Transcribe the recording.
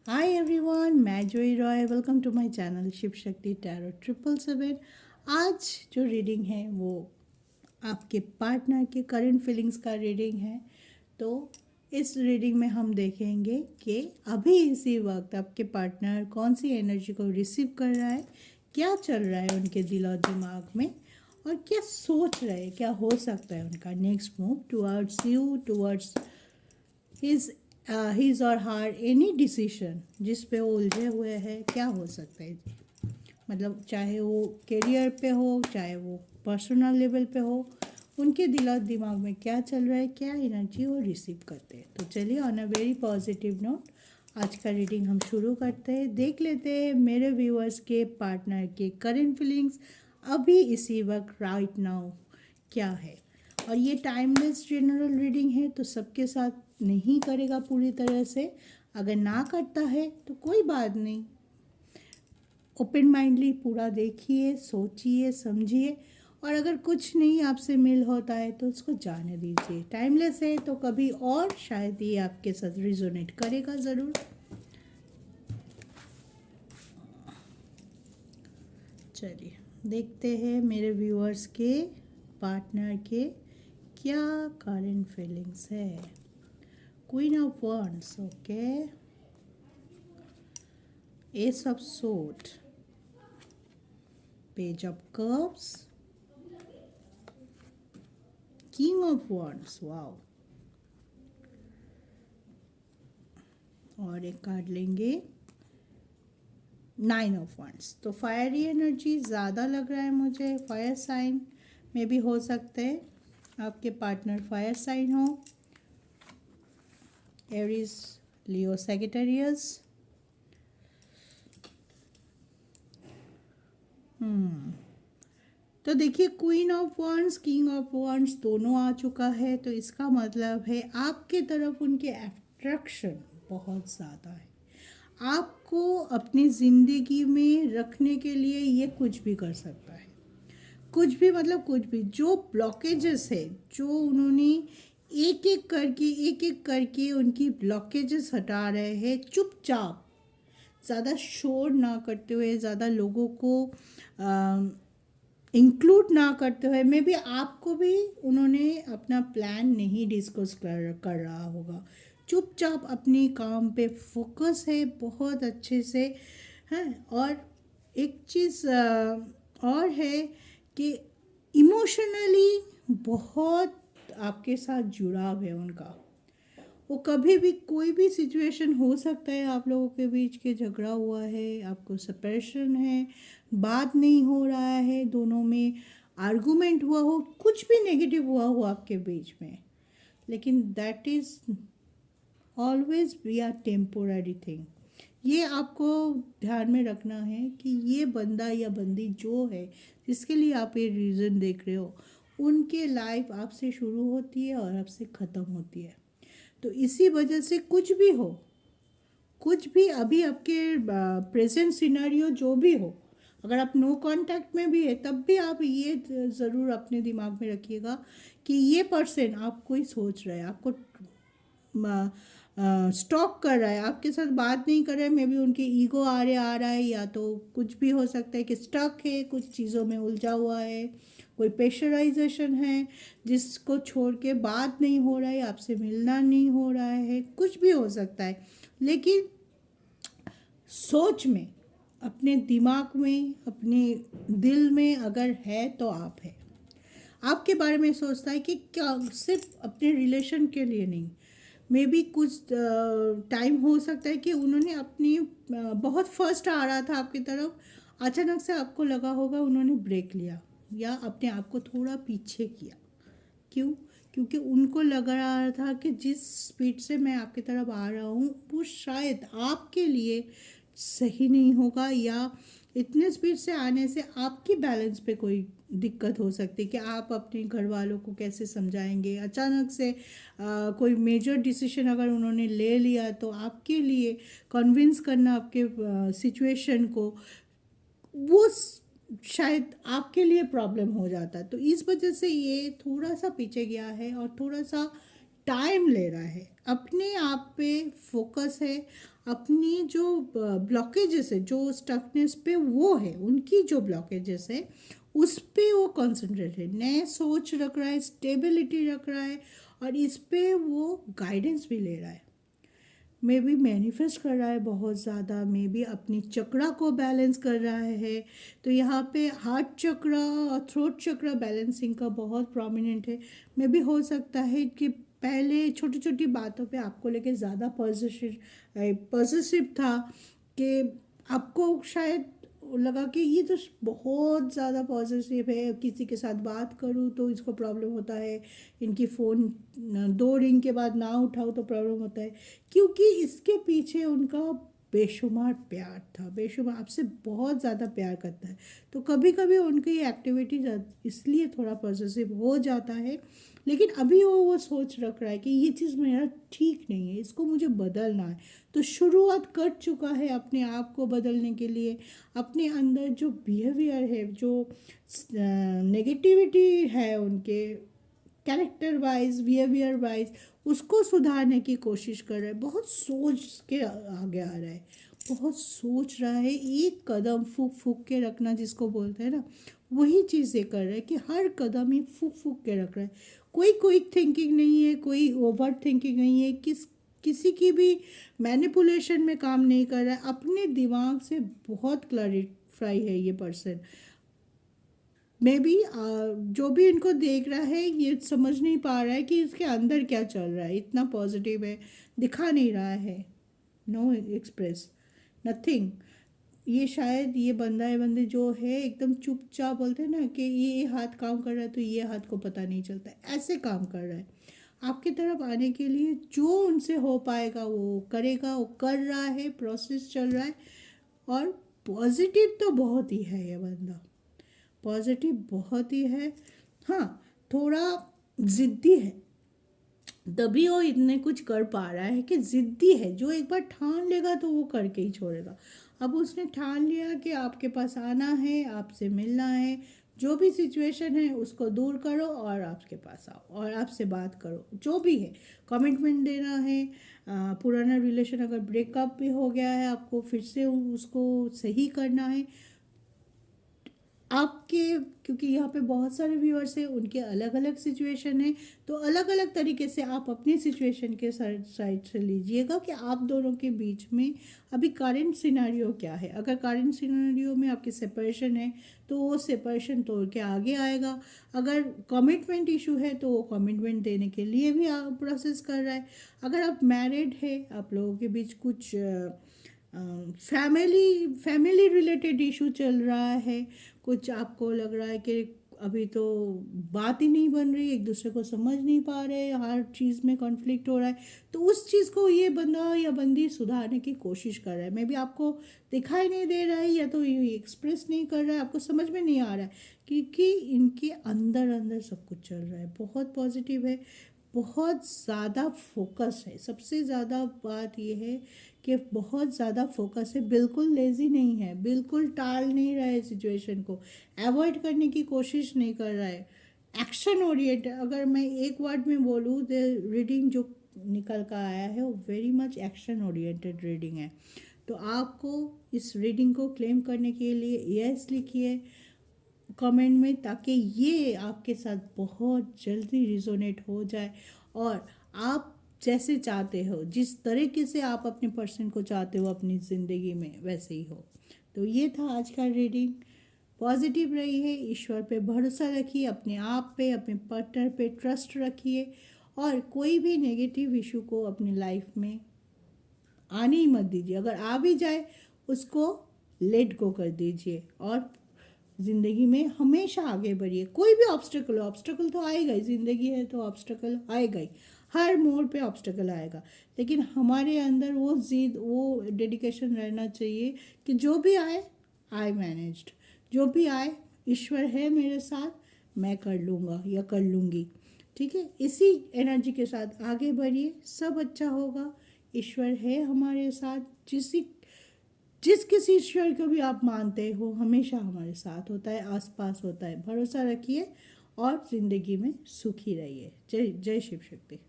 हाय everyone, मैं Joy Roy. Welcome to my channel Shiv Shakti tarot 777। आज जो रीडिंग है वो आपके पार्टनर के करंट फीलिंग्स का रीडिंग है। तो इस रीडिंग में हम देखेंगे कि अभी इसी वक्त आपके पार्टनर कौन सी एनर्जी को रिसीव कर रहा है, क्या चल रहा है उनके दिल और दिमाग में, और क्या सोच रहे हैं, क्या हो सकता है उनका next move towards you, towards his और हार एनी डिसीशन जिस पे वो उलझे हुए हैं। क्या हो सकता है जी? मतलब चाहे वो करियर पे हो, चाहे वो पर्सनल लेवल पे हो, उनके दिल और दिमाग में क्या चल रहा है, क्या एनर्जी वो रिसीव करते हैं। तो चलिए, on a very positive note आज का रीडिंग हम शुरू करते हैं। देख लेते हैं मेरे व्यूअर्स के पार्टनर के करंट फीलिंग्स अभी इसी वक्त राइट नाउ क्या है। और ये टाइमलेस जनरल रीडिंग है, तो सबके साथ नहीं करेगा पूरी तरह से। अगर ना करता है तो कोई बात नहीं, ओपन माइंडली पूरा देखिए, सोचिए, समझिए, और अगर कुछ नहीं आपसे मिल होता है तो उसको जाने दीजिए। टाइमलेस है तो कभी और शायद ये आपके साथ रिजोनेट करेगा ज़रूर। चलिए देखते हैं मेरे व्यूअर्स के पार्टनर के क्या करंट फीलिंग्स है। Queen of wands, okay, S of sword, page of cups, king of wands, wow, और एक कार्ड लेंगे नाइन ऑफ wands। तो फायरी एनर्जी ज़्यादा लग रहा है मुझे, फायर साइन में भी हो सकते हैं, आपके पार्टनर फायर साइन हो, एरीज, लियो, सेजिटेरियस। तो देखिए, queen of wands, king of wands दोनों आ चुका है। तो इसका मतलब है आपके तरफ उनके अट्रैक्शन बहुत ज़्यादा है। आपको अपनी ज़िंदगी में रखने के लिए ये कुछ भी कर सकता है। कुछ भी मतलब कुछ भी, जो ब्लॉकेजेस है, जो उन्होंने एक एक करके उनकी ब्लॉकेजेस हटा रहे हैं चुपचाप, ज़्यादा शोर ना करते हुए, ज़्यादा लोगों को इंक्लूड ना करते हुए, मे बी आपको भी उन्होंने अपना प्लान नहीं डिस्कस कर रहा होगा। चुपचाप अपनी काम पे फोकस है बहुत अच्छे से, हैं। और एक चीज़ और है कि इमोशनली बहुत आपके साथ जुड़ाव है उनका। वो कभी भी कोई भी सिचुएशन हो सकता है, आप लोगों के बीच के झगड़ा हुआ है, आपको सेपरेशन है, बात नहीं हो रहा है, दोनों में आर्गुमेंट हुआ हो, कुछ भी नेगेटिव हुआ हो आपके बीच में, लेकिन that is always be are temporary thing. ये आपको ध्यान में रखना है कि ये बंदा या बंदी जो है जिसके लिए आप ये रीज़न देख रहे हो, उनके लाइफ आपसे शुरू होती है और आपसे ख़त्म होती है। तो इसी वजह से कुछ भी हो, कुछ भी अभी आपके प्रेजेंट सिनेरियो जो भी हो, अगर आप नो कांटेक्ट में भी है तब भी आप ये ज़रूर अपने दिमाग में रखिएगा कि ये पर्सन आपको ही सोच रहा है, आपको स्टॉक कर रहा है, आपके साथ बात नहीं कर रहा है। मे बी उनके ईगो आ रहा है, या तो कुछ भी हो सकता है कि स्टक है, कुछ चीज़ों में उलझा हुआ है, कोई प्रेशराइजेशन है जिसको छोड़ के बात नहीं हो रहा है, आपसे मिलना नहीं हो रहा है, कुछ भी हो सकता है। लेकिन सोच में, अपने दिमाग में, अपने दिल में अगर है तो आप है, आपके बारे में सोचता है कि क्या सिर्फ अपने रिलेशन के लिए नहीं, मे बी कुछ टाइम हो सकता है कि उन्होंने अपनी बहुत फर्स्ट आ रहा था आपकी तरफ, अचानक से आपको लगा होगा उन्होंने ब्रेक लिया या अपने आप को थोड़ा पीछे किया। क्यों? क्योंकि उनको लग रहा था कि जिस स्पीड से मैं आपकी तरफ आ रहा हूँ वो शायद आपके लिए सही नहीं होगा, या इतने स्पीड से आने से आपकी बैलेंस पे कोई दिक्कत हो सकती है कि आप अपने घर वालों को कैसे समझाएंगे। अचानक से कोई मेजर डिसीजन अगर उन्होंने ले लिया तो आपके लिए कन्विंस करना आपके सिचुएशन को, वो शायद आपके लिए प्रॉब्लम हो जाता है। तो इस वजह से ये थोड़ा सा पीछे गया है और थोड़ा सा टाइम ले रहा है। अपने आप पे फोकस है, अपनी जो ब्लॉकेजेस है, जो स्टकनेस पे वो है, उनकी जो ब्लॉकेजेस है उस पे वो कंसंट्रेट है, नए सोच रख रहा है, स्टेबिलिटी रख रहा है, और इस पे वो गाइडेंस भी ले रहा है। मे बी मैनिफेस्ट कर रहा है बहुत ज़्यादा, मे बी अपनी चक्रा को बैलेंस कर रहा है। तो यहाँ पे हार्ट चक्रा और थ्रोट चक्रा बैलेंसिंग का बहुत प्रोमिनेंट है। मे बी हो सकता है कि पहले छोटी छोटी बातों पे आपको लेके ज़्यादा पॉजिटिव था, कि आपको शायद लगा कि ये तो बहुत ज़्यादा पॉजिटिव है, किसी के साथ बात करूँ तो इसको प्रॉब्लम होता है, इनकी फ़ोन 2 रिंग के बाद ना उठाओ तो प्रॉब्लम होता है, क्योंकि इसके पीछे उनका बेशुमार प्यार था, बेशुमार आपसे बहुत ज़्यादा प्यार करता है। तो कभी कभी उनकी एक्टिविटी इसलिए थोड़ा पॉजिटिव हो जाता है, लेकिन अभी वो सोच रख रहा है कि ये चीज़ मेरा ठीक नहीं है, इसको मुझे बदलना है। तो शुरुआत कर चुका है अपने आप को बदलने के लिए, अपने अंदर जो बिहेवियर है, जो नेगेटिविटी है उनके कैरेक्टर वाइज, बिहेवियर वाइज, उसको सुधारने की कोशिश कर रहा है। बहुत सोच के आगे आ रहा है, बहुत सोच रहा है, एक कदम फूक फूक के रखना जिसको बोलते हैं ना, वही चीज़ें कर रहा है कि हर कदम ही फूक फूक के रख रहा है। कोई क्विक थिंकिंग नहीं है, कोई ओवर थिंकिंग नहीं है, किसी की भी मैनिपुलेशन में काम नहीं कर रहा है, अपने दिमाग से बहुत क्लैरिफाई है ये पर्सन। मे बी जो भी इनको देख रहा है ये समझ नहीं पा रहा है कि इसके अंदर क्या चल रहा है, इतना पॉजिटिव है, दिखा नहीं रहा है, नो एक्सप्रेस नथिंग। ये शायद ये बंदा है, बंदे जो है एकदम चुपचाप, बोलते हैं ना कि ये हाथ काम कर रहा है तो ये हाथ को पता नहीं चलता, ऐसे काम कर रहा है। आपकी तरफ आने के लिए जो उनसे हो पाएगा वो करेगा, वो कर रहा है, प्रोसेस चल रहा है। और पॉजिटिव तो बहुत ही है ये बंदा, पॉजिटिव बहुत ही है। हाँ, थोड़ा ज़िद्दी है, तभी वो इतने कुछ कर पा रहा है कि ज़िद्दी है, जो एक बार ठान लेगा तो वो करके ही छोड़ेगा। अब उसने ठान लिया कि आपके पास आना है, आपसे मिलना है, जो भी सिचुएशन है उसको दूर करो और आपके पास आओ और आपसे बात करो, जो भी है, कमिटमेंट देना है। पुराना रिलेशन अगर ब्रेकअप भी हो गया है, आपको फिर से उसको सही करना है आपके, क्योंकि यहाँ पे बहुत सारे व्यूअर्स हैं, उनके अलग अलग सिचुएशन है, तो अलग अलग तरीके से आप अपनी सिचुएशन के साइड से लीजिएगा कि आप दोनों के बीच में अभी करंट सिनेरियो क्या है। अगर करंट सिनेरियो में आपकी सेपरेशन है तो वो सेपरेशन तोड़ के आगे आएगा, अगर कमिटमेंट इशू है तो वो कमिटमेंट देने के लिए भी प्रोसेस कर रहा है, अगर आप मैरिड है, आप लोगों के बीच कुछ फैमिली रिलेटेड इशू चल रहा है, कुछ आपको लग रहा है कि अभी तो बात ही नहीं बन रही, एक दूसरे को समझ नहीं पा रहे, हर चीज़ में कॉन्फ्लिक्ट हो रहा है, तो उस चीज़ को ये बंदा या बंदी सुधारने की कोशिश कर रहा है। मे बी आपको दिखाई नहीं दे रहा है, या तो ये एक्सप्रेस नहीं कर रहा है, आपको समझ में नहीं आ रहा है, क्योंकि इनके अंदर अंदर सब कुछ चल रहा है। बहुत पॉजिटिव है, बहुत ज़्यादा फोकस है, सबसे ज़्यादा बात यह है कि बहुत ज़्यादा फोकस है, बिल्कुल लेज़ी नहीं है, बिल्कुल टाल नहीं रहा है, सिचुएशन को अवॉइड करने की कोशिश नहीं कर रहा है, एक्शन ओरिएंटेड। अगर मैं एक वर्ड में बोलूँ तो रीडिंग जो निकल कर आया है वो very much action oriented reading है। तो आपको इस रीडिंग को क्लेम करने के लिए यस लिखिए कमेंट में, ताकि ये आपके साथ बहुत जल्दी रिजोनेट हो जाए और आप जैसे चाहते हो, जिस तरीके से आप अपने पर्सन को चाहते हो अपनी ज़िंदगी में, वैसे ही हो। तो ये था आज का रीडिंग। पॉजिटिव रहिए, ईश्वर पे भरोसा रखिए, अपने आप पे, अपने पार्टनर पे ट्रस्ट रखिए, और कोई भी नेगेटिव इशू को अपनी लाइफ में आने ही मत दीजिए। अगर आ भी जाए उसको लेट गो कर दीजिए और ज़िंदगी में हमेशा आगे बढ़िए। कोई भी ऑब्स्टेकल हो, ऑब्स्टेकल तो आएगा ही, ज़िंदगी है तो ऑब्स्टेकल आएगा ही, हर मोड़ पे ऑब्स्टेकल आएगा, लेकिन हमारे अंदर वो जिद, वो डेडिकेशन रहना चाहिए कि जो भी आए आई मैनेज्ड, जो भी आए ईश्वर है मेरे साथ, मैं कर लूँगा या कर लूँगी। ठीक है, इसी एनर्जी के साथ आगे बढ़िए, सब अच्छा होगा। ईश्वर है हमारे साथ, जिस किसी ईश्वर को भी आप मानते हो हमेशा हमारे साथ होता है, आसपास होता है। भरोसा रखिए और ज़िंदगी में सुखी रहिए। जय जय शिव शक्ति।